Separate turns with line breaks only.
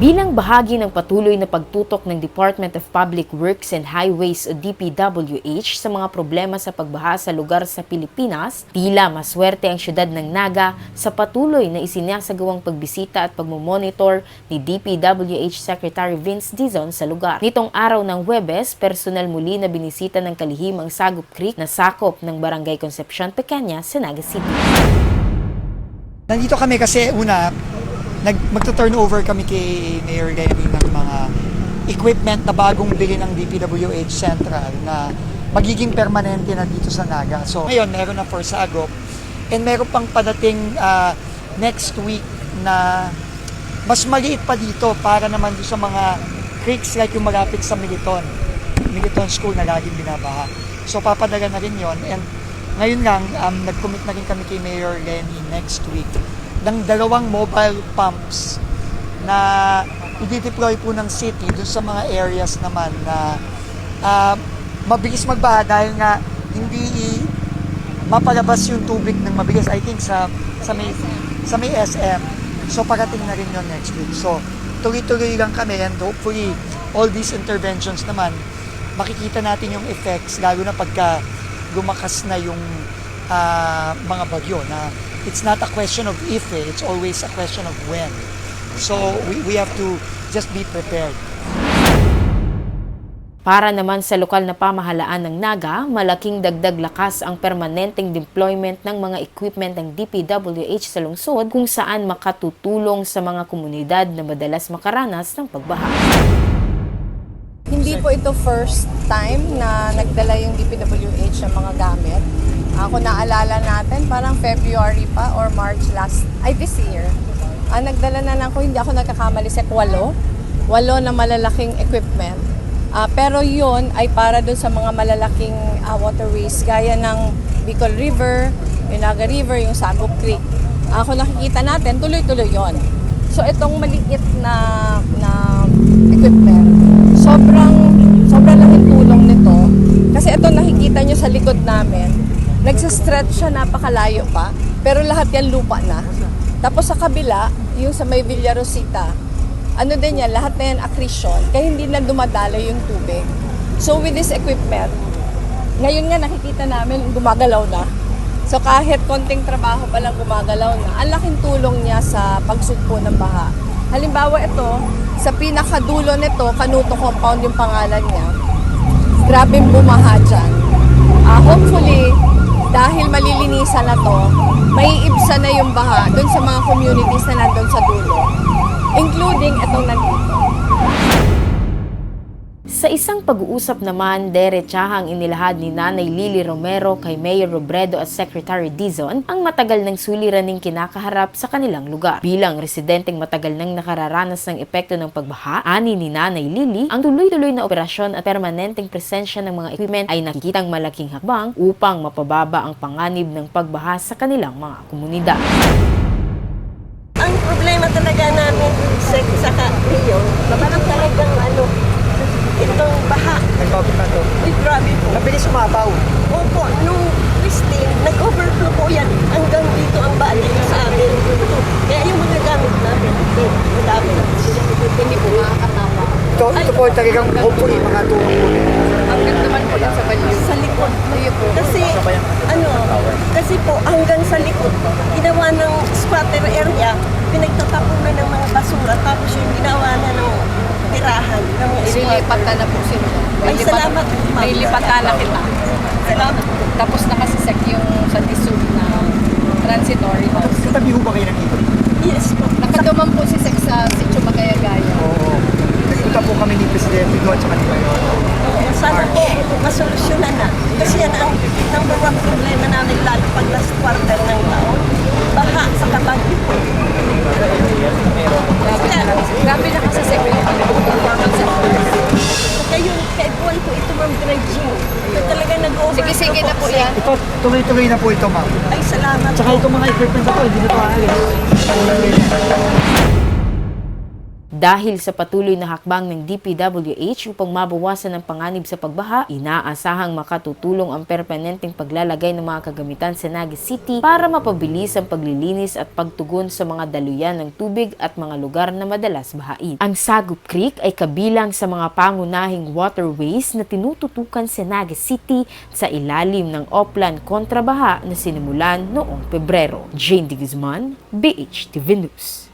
Bilang bahagi ng patuloy na pagtutok ng Department of Public Works and Highways o DPWH sa mga problema sa pagbaha sa lugar sa Pilipinas, tila maswerte ang siyudad ng Naga sa patuloy na isinasagawang pagbisita at pagmomonitor ni DPWH Secretary Vince Dizon sa lugar. Nitong araw ng Huwebes, personal muli na binisita ng kalihim ang Sagup Creek na sakop ng Barangay Concepcion Pequeña sa Naga City.
Nandito kami kasi magto-turnover kami kay Mayor Lenny ng mga equipment na bagong bili ng DPWH Central na magiging permanente na dito sa Naga. So ngayon meron na for Sagup and meron pang padating next week na mas maliit pa dito para naman doon sa mga creeks like yung malapit sa Militon School na laging binabaha. So papadala na rin yon, and ngayon lang nag-commit na rin kami kay Mayor Lenny next week ng 2 mobile pumps na i-deploy po ng city doon sa mga areas naman na mabilis magbaha dahil nga hindi mapalabas yung tubig ng mabilis. I think sa may SM. So parating na rin yun next week. So tuloy-tuloy lang kami, and hopefully all these interventions naman makikita natin yung effects lalo na pagka lumakas na yung mga bagyo na it's not a question of if, it's always a question of when. So we have to just be prepared.
Para naman sa lokal na pamahalaan ng Naga, malaking dagdag lakas ang permanenteng deployment ng mga equipment ng DPWH sa lungsod kung saan makatutulong sa mga komunidad na madalas makaranas ng pagbaha.
Hindi po ito first time na nagdala yung DPWH ng mga gamit. Kung naalala natin, parang February pa or March this year. Nagdala na lang ko, hindi ako nagkakamali, 8 na malalaking equipment. Pero yun ay para doon sa mga malalaking waterways gaya ng Bicol River, yung Naga River, yung Sagup Creek. Kung nakikita natin, tuloy-tuloy yon. So itong maliit na equipment, sobrang laking tulong nito. Kasi ito nakikita nyo sa likod namin, nagsastretch siya napakalayo pa, pero lahat yan lupa na. Tapos sa kabila, yung sa may Villarosita, din yan, lahat na yan accretion, kaya hindi na dumadalo yung tubig. So with this equipment, ngayon nga nakikita namin gumagalaw na. So kahit konting trabaho pa lang gumagalaw na, ang laking tulong niya sa pagsugpo ng baha. Halimbawa ito, sa pinakadulo nito, Canuto Compound yung pangalan niya, grabing bumaha dyan. Hopefully, dahil malilinisan na to, maiibsa na yung baha dun sa mga communities na nandun sa dulo, including itong nandito.
Sa isang pag-uusap naman, derechahang inilahad ni Nanay Lily Romero kay Mayor Robredo at Secretary Dizon ang matagal ng suliraning kinakaharap sa kanilang lugar. Bilang residenteng matagal nang nakararanas ng epekto ng pagbaha, ani ni Nanay Lily, ang tuloy-tuloy na operasyon at permanenteng presensya ng mga equipment ay nakikitang malaking hakbang upang mapababa ang panganib ng pagbaha sa kanilang mga komunidad.
Ang problema talaga namin sa Rio, parang talagang itong baha.
Nag-COVID na to.
Uy, grabe po.
Mabilis umapaw.
Opo, nung Christine, nag-overflow po yan hanggang dito ang balik sa amin. Kaya yung mga gamit namin, madami na. Hindi po makakatama.
Ito po talagang hopefully mga tulong.
Hanggang naman po yan sa banyo.
Sa likod. Kasi po hanggang sa likod, ginawa ng squatter area, pinagtatapunan ng mga basura, tapos yung ginawa na ng tirahan ng mga
Ililipat na po sila.
Ay, salamat.
May lipatan na kita.
Salamat.
Tapos nakasisek yung sa Tisug na transitory house.
Katabi ho ba kayo ng ito?
Yes po.
Nakaduman po si Sek sa Sitio Magayagaya.
Oo. Nagpunta po kami ni Presidente doon at saka ni Mayor.
Sana po masolusyonan na. Kasi yan ang number 1 problema namin lalo pag last quarter ng taon. Baha sa kabagyo po.
Grabe na kasi Sek yung performance sa
Kaya buwan po ito ma'am dredging. Talaga nag-overflow.
Sige na po yan.
Ito, tuloy-tuloy na po ito, ma'am.
Ay, salamat
Tsaka
po.
itong mga equipment na to, hindi na ito aalis.
Dahil sa patuloy na hakbang ng DPWH upang mabawasan ang panganib sa pagbaha, inaasahang makatutulong ang permanenteng paglalagay ng mga kagamitan sa Naga City para mapabilis ang paglilinis at pagtugon sa mga daluyan ng tubig at mga lugar na madalas bahain. Ang Sagup Creek ay kabilang sa mga pangunahing waterways na tinututukan sa Naga City sa ilalim ng Oplan kontrabaha na sinimulan noong Pebrero. Jane de Guzman, BHTV News.